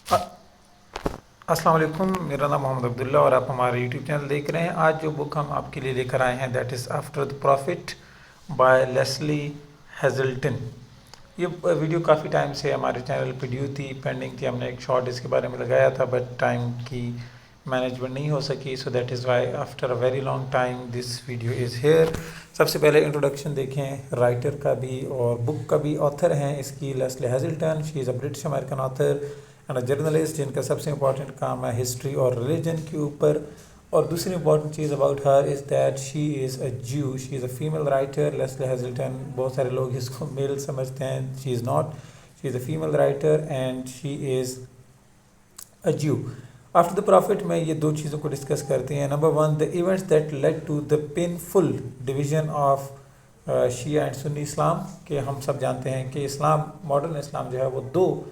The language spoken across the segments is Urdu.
السلام علیکم، میرا نام محمد عبداللہ اور آپ ہمارے یوٹیوب چینل دیکھ رہے ہیں۔ آج جو بک ہم آپ کے لیے لے کر آئے ہیں that is after the prophet by Lesley Hazleton. یہ ویڈیو کافی ٹائم سے ہمارے چینل پہ ڈیو تھی، پینڈنگ تھی۔ ہم نے ایک شارٹ اس کے بارے میں لگایا تھا بٹ ٹائم کی مینجمنٹ نہیں ہو سکی، so that is why after a very long time this video is here. سب سے پہلے انٹروڈکشن دیکھیں رائٹر کا بھی اور بک کا بھی۔ آتھر ہیں اس کی Lesley Hazleton, she is a British American author and journalist, جن کا سب سے امپورٹنٹ کام ہے ہسٹری اور ریلیجن کے اوپر۔ اور دوسری امپورٹنٹ چیز about her is that she is a Jew, she is a female writer. Lesley Hazleton, بہت سارے لوگ اس کو میل سمجھتے ہیں، she is not, she is a female writer and she is a Jew. After the prophet میں یہ دو چیزوں کو ڈسکس کرتے ہیں۔ Number 1، the events that lead to the painful division of Shia and Sunni Islam, کہ ہم سب جانتے ہیں کہ اسلام، ماڈرن اسلام جو ہے وہ دو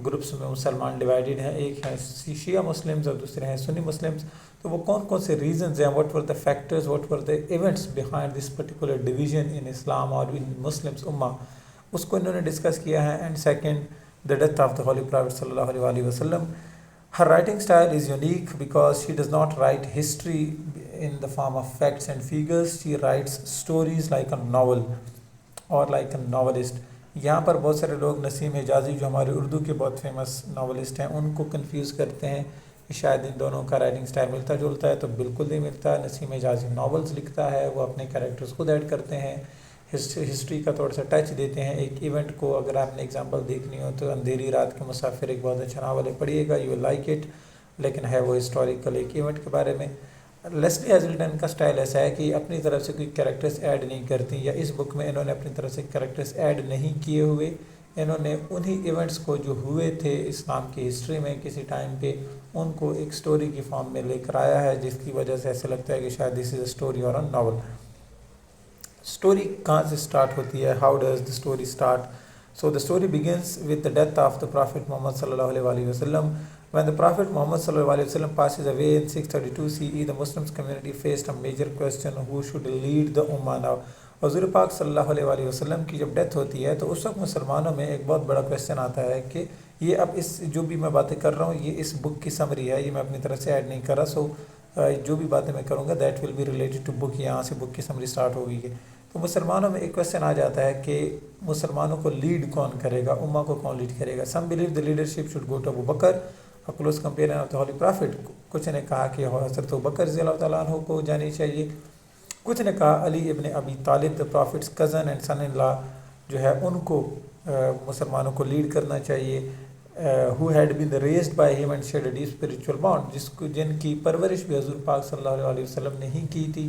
گروپس میں مسلمان ڈیوائیڈڈ ہیں، ایک ہیں شیعہ مسلمز اور دوسرے ہیں سنی مسلمز۔ تو وہ کون کون سے ریزنز ہیں، what were the factors, what were the events behind this particular division in Islam اور ان مسلمز امہ، اس کو انہوں نے ڈسکس کیا ہے۔ And second, the death of the holy prophet صلی اللہ علیہ وسلم۔ Her writing style is unique because she does not write history in the form of facts and figures. She writes stories like a novel or like a novelist. یہاں پر بہت سارے لوگ نسیم حجازی جو ہمارے اردو کے بہت فیمس ناولسٹ ہیں ان کو کنفیوز کرتے ہیں کہ شاید ان دونوں کا رائٹنگ سٹائل ملتا جلتا ہے، تو بالکل نہیں ملتا۔ نسیم حجازی ناولز لکھتا ہے، وہ اپنے کریکٹرز خود ایڈ کرتے ہیں، ہسٹری کا تھوڑا سا ٹچ دیتے ہیں ایک ایونٹ کو۔ اگر آپ نے اگزامپل دیکھنی ہو تو اندھیری رات کے مسافر ایک بہت اچھا ناول ہے، پڑھیے گا، یو لائک اٹ، لیکن ہے وہ ہسٹوریکل ایک ایونٹ کے بارے میں۔ لیسلی ہیزلٹن کا سٹائل ایسا ہے کہ اپنی طرف سے کوئی کریکٹرز ایڈ نہیں کرتی، یا اس بک میں انہوں نے اپنی طرف سے کریکٹرز ایڈ نہیں کیے ہوئے، انہوں نے انہی ایونٹس کو جو ہوئے تھے اسلام کی ہسٹری میں کسی ٹائم پہ، ان کو ایک سٹوری کی فارم میں لے کر آیا ہے، جس کی وجہ سے ایسا لگتا ہے کہ شاید دس از اے سٹوری اور اے ناول۔ اسٹوری کہاں سے اسٹارٹ ہوتی ہے، how does the story start? So the story begins with the death of the prophet Muhammad صلی اللہ علیہ وسلم۔ When the Prophet Muhammad صلی اللہ علیہ وسلم passes away in 632 CE, the Muslim community faced a major question: who should lead the Ummah now? حضور پاک صلی اللہ علیہ وسلم کی جب ڈیتھ ہوتی ہے تو اس وقت مسلمانوں میں ایک بہت بڑا کویسچن آتا ہے کہ یہ اب اس جو بھی میں باتیں کر رہا ہوں یہ اس بک کی سمری ہے، یہ میں اپنی طرف سے ایڈ نہیں کر رہا، سو جو بھی باتیں میں کروں گا that will be related to book, یہاں سے بک کی سمری اسٹارٹ ہوگی۔ تو مسلمانوں میں ایک کویسچن آ جاتا ہے کہ مسلمانوں کو لیڈ کون کرے گا، امہ کو کون لیڈ کرے گا۔ Some believe the leadership should go to Abu Bakr, close companion of the holy prophet. کچھ نے کہا کہ حضرت ابوبکر رضی اللہ تعالیٰ عنہ کو جانی چاہیے، کچھ نے کہا علی ابن ابی طالب دا پرافٹس کزن اینڈ سن ان لا جو ہے ان کو مسلمانوں کو لیڈ کرنا چاہیے، who had been raised by him and shared a deep spiritual bond، جن کی پرورش بھی حضور پاک صلی اللہ علیہ وسلم نے ہی کی تھی،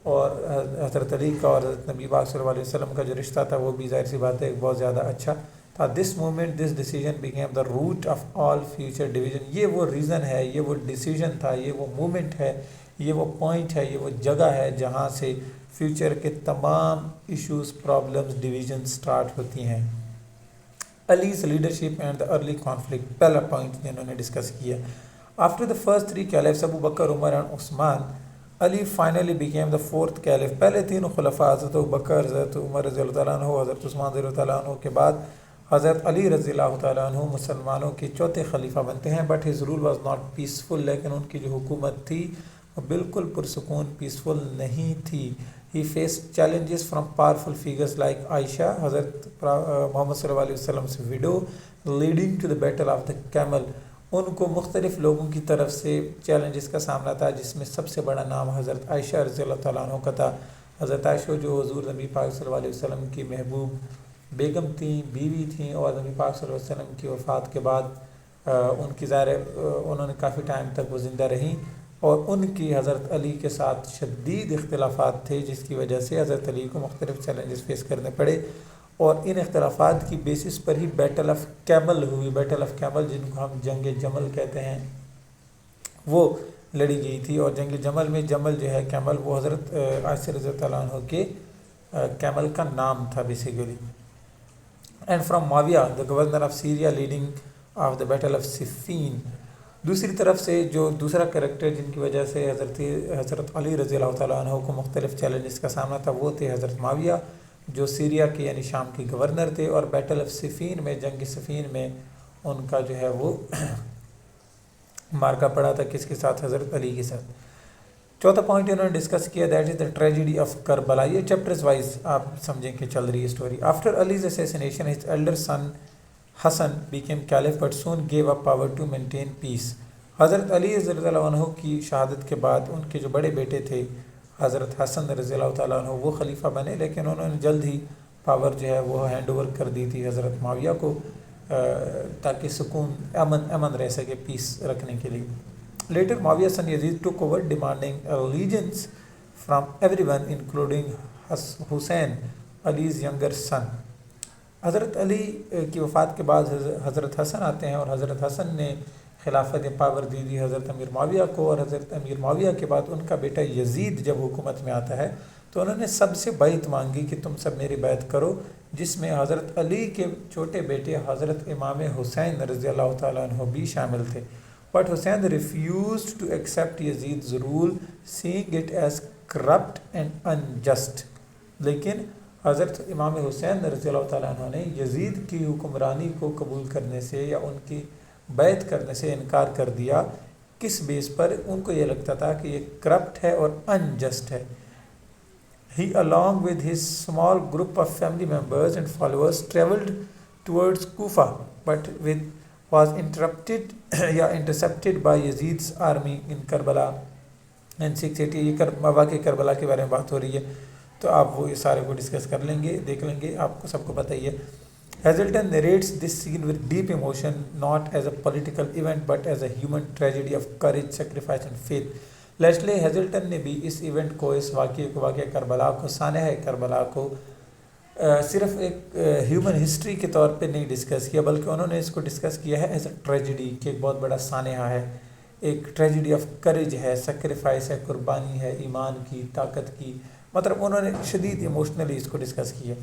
اور حضرت علی کا اور حضرت نبی پاک صلی اللہ علیہ وسلم کا جو رشتہ تھا وہ بھی ظاہر سی بات ہے بہت زیادہ اچھا تھا۔ This moment, this decision became the root of all future division۔ یہ وہ ریزن ہے، یہ وہ ڈیسیجن تھا، یہ وہ مومنٹ ہے، یہ وہ پوائنٹ ہے، یہ وہ جگہ ہے جہاں سے فیوچر کے تمام ایشوز، پرابلمز، ڈویژن سٹارٹ ہوتی ہیں۔ Ali's leadership and the early conflict, پہلا پوائنٹ جنہوں نے ڈسکس کیا۔ After the first three caliphs Abu Bakr, Umar and Uthman, Ali finally became the fourth caliph. پہلے تینوں خلفاء حضرت ابوبکر، حضرت عمر رضی اللہ تعالیٰ عنہ، حضرت عثمان رضی اللہ تعالیٰ عنہ کے بعد حضرت علی رضی اللہ تعالیٰ عنہ مسلمانوں کے چوتھے خلیفہ بنتے ہیں۔ But his role was not peaceful, لیکن ان کی جو حکومت تھی وہ بالکل پرسکون پیسفل نہیں تھی۔ He faced challenges from powerful figures like Aisha, حضرت محمد صلی اللہ علیہ وسلم سے widow, leading to the battle of the camel. ان کو مختلف لوگوں کی طرف سے چیلنجز کا سامنا تھا، جس میں سب سے بڑا نام حضرت عائشہ رضی اللہ تعالیٰ عنہ کا تھا۔ حضرت عائشہ جو حضور نبی پاک صلی اللہ علیہ وسلم کی محبوب بیگم تھیں، بیوی تھیں، اور نبی پاک صلی اللہ علیہ وسلم کی وفات کے بعد ان کی ظاہر انہوں نے کافی ٹائم تک وہ زندہ رہیں، اور ان کی حضرت علی کے ساتھ شدید اختلافات تھے، جس کی وجہ سے حضرت علی کو مختلف چیلنجز فیس کرنے پڑے، اور ان اختلافات کی basis per he battle of camel ہوئی۔ بیٹل آف کیمل، جن کو ہم جنگ جمل کہتے ہیں، وہ لڑی گئی تھی، اور جنگ جمل میں جمل جو ہے کیمل، وہ حضرت عائشہ رضی اللہ تعالیٰ عنہ کے کیمل کا نام تھا basically. And from Muawiya the governor of Syria leading of the battle of Siffin. دوسری طرف سے جو دوسرا کریکٹر جن کی وجہ سے حضرت علی رضی اللہ تعالیٰ عنہ کو مختلف چیلنجز کا سامنا تھا، وہ تھے حضرت معاویہ، جو سیریا کے یعنی شام کے گورنر تھے، اور بیٹل آف صفین میں، جنگ صفین میں ان کا جو ہے وہ مارکا پڑا تھا کس کے ساتھ؟ حضرت علی کے ساتھ۔ چوتھا پوائنٹ انہوں نے ڈسکس کیا that is the tragedy of Karbala. یہ چیپٹرز وائز آپ سمجھیں کہ چل رہی ہے story. After Ali's assassination his elder son Hasan became caliph but soon gave up power to maintain peace. حضرت علی رضی اللہ عنہ کی شہادت کے بعد ان کے جو بڑے بیٹے تھے حضرت حسن رضی اللہ تعالیٰ عنہ، وہ خلیفہ بنے، لیکن انہوں نے جلد ہی پاور جو ہے وہ ہینڈ اوور کر دی تھی حضرت معاویہ کو، تاکہ سکون امن رہ سکے، پیس رکھنے کے لیے۔ Letter Muawiya son Yazid took over demanding allegiance from everyone including Hussein, Ali's younger son۔ حضرت علی کی وفات کے بعد حضرت حسن آتے ہیں، اور حضرت حسن نے خلافت پاور دی دی حضرت امیر معاویہ کو، اور حضرت امیر معاویہ کے بعد ان کا بیٹا یزید جب حکومت میں آتا ہے تو انہوں نے سب سے بیعت مانگی کہ تم سب میری بیعت کرو، جس میں حضرت علی کے چھوٹے بیٹے حضرت امام حسین رضی اللہ تعالیٰ عنہ بھی شامل تھے۔ But Hussein refused to accept Yazid's rule, seeing it as corrupt and unjust۔ لیکن حضرت امام حسین رضی اللہ تعالیٰ عنہ نے یزید کی حکمرانی کو قبول کرنے سے یا ان کی بیعت کرنے سے انکار کر دیا۔ کس بیس پر؟ ان کو یہ لگتا تھا کہ یہ کرپٹ ہے اور انجسٹ ہے۔ He along with his small group of family members and followers traveled towards Kufa, but was interrupted یا intercepted by Yazid's army in Karbala in 680۔ یہ واقعہ کربلا کے بارے میں بات ہو رہی ہے، تو آپ وہ یہ سارے کو ڈسکس کر لیں گے، دیکھ لیں گے، آپ کو سب کو پتہ ہی ہے۔ Hazelton narrates this scene with deep emotion, not as a political event but as a human tragedy of courage, sacrifice and faith۔ Lesley Hazleton نے بھی اس ایونٹ کو، اس واقعہ کربلا کو، سانحہ کربلا کو صرف ایک ہیومن ہسٹری کے طور پہ نہیں ڈسکس کیا، بلکہ انہوں نے اس کو ڈسکس کیا ہے ایز اے ٹریجڈی، کہ ایک بہت بڑا سانحہ ہے، ایک ٹریجڈی آف کریج ہے، سیکریفائس ہے، قربانی ہے ایمان کی، طاقت کی، مطلب انہوں نے شدید ایموشنلی اس کو ڈسکس کیا۔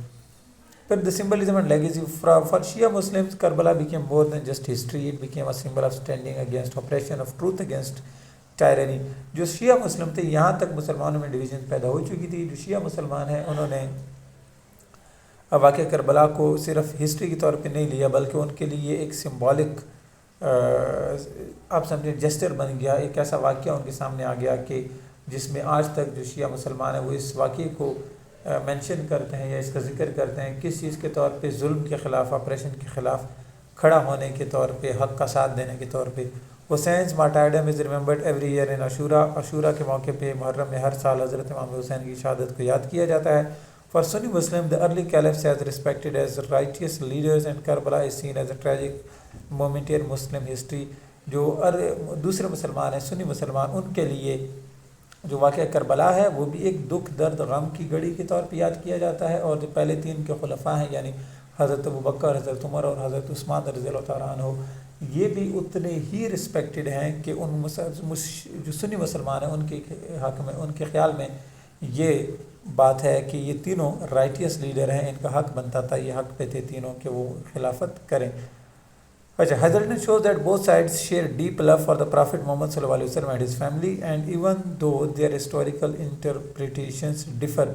پھر the symbolism and legacy for Shia Muslims, Karbala became more than just history, it became a symbol of standing against oppression, of truth against tyranny۔ جو شیعہ مسلم تھے، یہاں تک مسلمانوں میں ڈویژن پیدا ہو چکی تھی، جو شیعہ مسلمان ہیں انہوں نے واقعہ کربلا کو صرف ہسٹری کے طور پہ نہیں لیا، بلکہ ان کے لیے ایک سمبولک آپ سمجھیں جسٹر بن گیا، ایک ایسا واقعہ ان کے سامنے آ گیا کہ جس میں آج تک جو شیعہ مسلمان ہیں وہ اس واقعے کو مینشن کرتے ہیں یا اس کا ذکر کرتے ہیں، کس چیز کے طور پہ؟ ظلم کے خلاف، آپریشن کے خلاف کھڑا ہونے کے طور پہ، حق کا ساتھ دینے کے طور پہ۔ حسین's martyrdom is remembered every year in عاشورہ، عاشورہ کے موقع پہ محرم میں ہر سال حضرت امام حسین کی شہادت کو یاد کیا جاتا ہے۔ For Sunni Muslim, the early caliphs as respected as righteous leaders and Karbala is seen as a tragic moment in Muslim history۔ جو دوسرے مسلمان ہیں، سنی مسلمان، ان کے لیے جو واقعہ کربلا ہے وہ بھی ایک دکھ، درد، غم کی گھڑی کے طور پہ یاد کیا جاتا ہے، اور جو پہلے تین کے خلفاء ہیں یعنی حضرت ابوبکر، حضرت عمر اور حضرت عثمان رضی اللہ تعالیٰ عنہ، یہ بھی اتنے ہی رسپیکٹڈ ہیں کہ ان جو سنی مسلمان ہیں ان کے حق میں، ان کے خیال میں یہ بات ہے کہ یہ تینوں رائٹیس لیڈر ہیں، ان کا حق بنتا تھا، یہ حق پہ تھے تینوں کہ وہ خلافت کریں۔ اچھا، Hazelton shows that both sides share deep love for the Prophet Muhammad صلی اللہ علیہ وسلم and his family, and even though their historical interpretations differ۔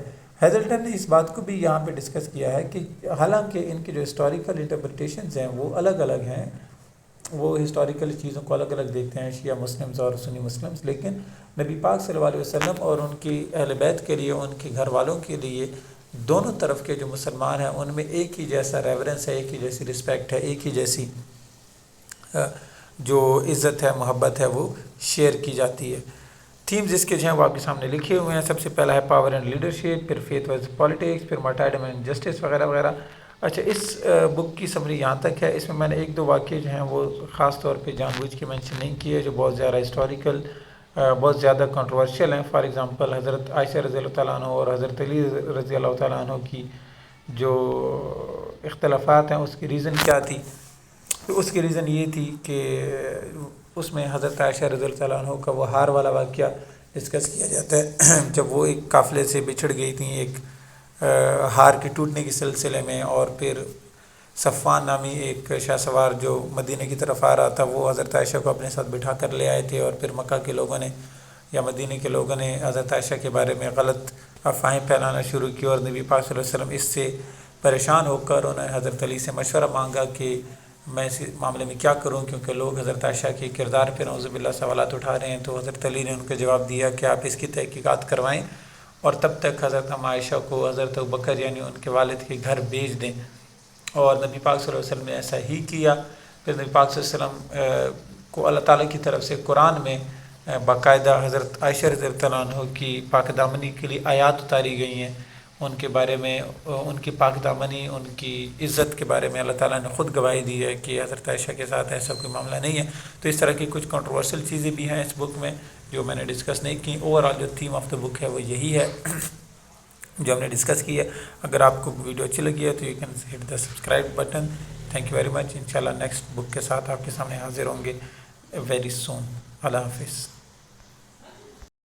Hazelton نے اس بات کو بھی یہاں پہ ڈسکس کیا ہے کہ حالانکہ ان کے جو ہسٹوریکل انٹرپریٹیشنز ہیں وہ الگ الگ ہیں، وہ ہسٹوریکل چیزوں کو الگ الگ دیکھتے ہیں شیعہ مسلمز اور سنی مسلمز، لیکن نبی پاک صلی اللہ علیہ وسلم اور ان کی اہل بیت کے لیے، ان کے گھر والوں کے لیے، دونوں طرف کے جو مسلمان ہیں ان میں ایک ہی جیسا ریورنس ہے، ایک ہی جیسی رسپیکٹ ہے، ایک ہی جیسی جو عزت ہے، محبت ہے، وہ شیئر کی جاتی ہے۔ تھیمز اس کے جو ہیں وہ آپ کے سامنے لکھے ہوئے ہیں۔ سب سے پہلا ہے پاور اینڈ لیڈرشپ، پھر فیتھ ورسز پالیٹکس، پھر مارٹائرڈم اینڈ جسٹس وغیرہ وغیرہ۔ اچھا، اس بک کی سمری یہاں تک ہے۔ اس میں میں نے ایک دو واقعے جو ہیں وہ خاص طور پہ جان بوجھ کے مینشن نہیں کیے، جو بہت زیادہ ہسٹوریکل، بہت زیادہ کنٹروورشل ہیں۔ فار ایگزامپل حضرت عائشہ رضی اللہ تعالیٰ عنہ اور حضرت علی رضی اللہ تعالیٰ عنہ کی جو اختلافات ہیں، اس کی ریزن کیا تھی؟ تو اس کی ریزن یہ تھی کہ اس میں حضرت عائشہ رضی اللہ تعالیٰ عنہ کا وہ ہار والا واقعہ ڈسکس کیا جاتا ہے، جب وہ ایک قافلے سے بچھڑ گئی تھیں ایک ہار کے ٹوٹنے کے سلسلے میں، اور پھر صفوان نامی ایک شاہ سوار جو مدینہ کی طرف آ رہا تھا، وہ حضرت عائشہ کو اپنے ساتھ بٹھا کر لے آئے تھے، اور پھر مکہ کے لوگوں نے یا مدینہ کے لوگوں نے حضرت عائشہ کے بارے میں غلط افواہیں پھیلانا شروع کی، اور نبی پاک صلی اللہ علیہ وسلم اس سے پریشان ہو کر انہوں نے حضرت علی سے مشورہ مانگا کہ میں اس معاملے میں کیا کروں، کیونکہ لوگ حضرت عائشہ کے کردار پہ نعوذ باللہ سوالات اٹھا رہے ہیں۔ تو حضرت علی نے ان کو جواب دیا کہ آپ اس کی تحقیقات کروائیں اور تب تک حضرت عائشہ کو حضرت ابوبکر یعنی ان کے والد کے گھر بھیج دیں۔ اور نبی پاک صلی اللہ علیہ وسلم نے ایسا ہی کیا۔ پھر نبی پاک صلی اللہ علیہ وسلم کو اللہ تعالیٰ کی طرف سے قرآن میں باقاعدہ حضرت عائشہ رضی اللہ عنہ کی پاک دامنی کے لیے آیات اتاری گئی ہیں، ان کے بارے میں، ان کی پاک دامنی، ان کی عزت کے بارے میں اللہ تعالیٰ نے خود گواہی دی ہے کہ حضرت عائشہ کے ساتھ ایسا کوئی معاملہ نہیں ہے۔ تو اس طرح کی کچھ کنٹروورشل چیزیں بھی ہیں اس بک میں جو میں نے ڈسکس نہیں کی۔ اوورآل جو تھیم آف دا بک ہے وہ یہی ہے جو ہم نے ڈسکس کی ہے۔ اگر آپ کو ویڈیو اچھی لگی ہے تو you can hit the subscribe button. Thank you very much. انشاءاللہ نیکسٹ بک کے ساتھ آپ کے سامنے حاضر ہوں گے ویری سون۔ اللہ حافظ۔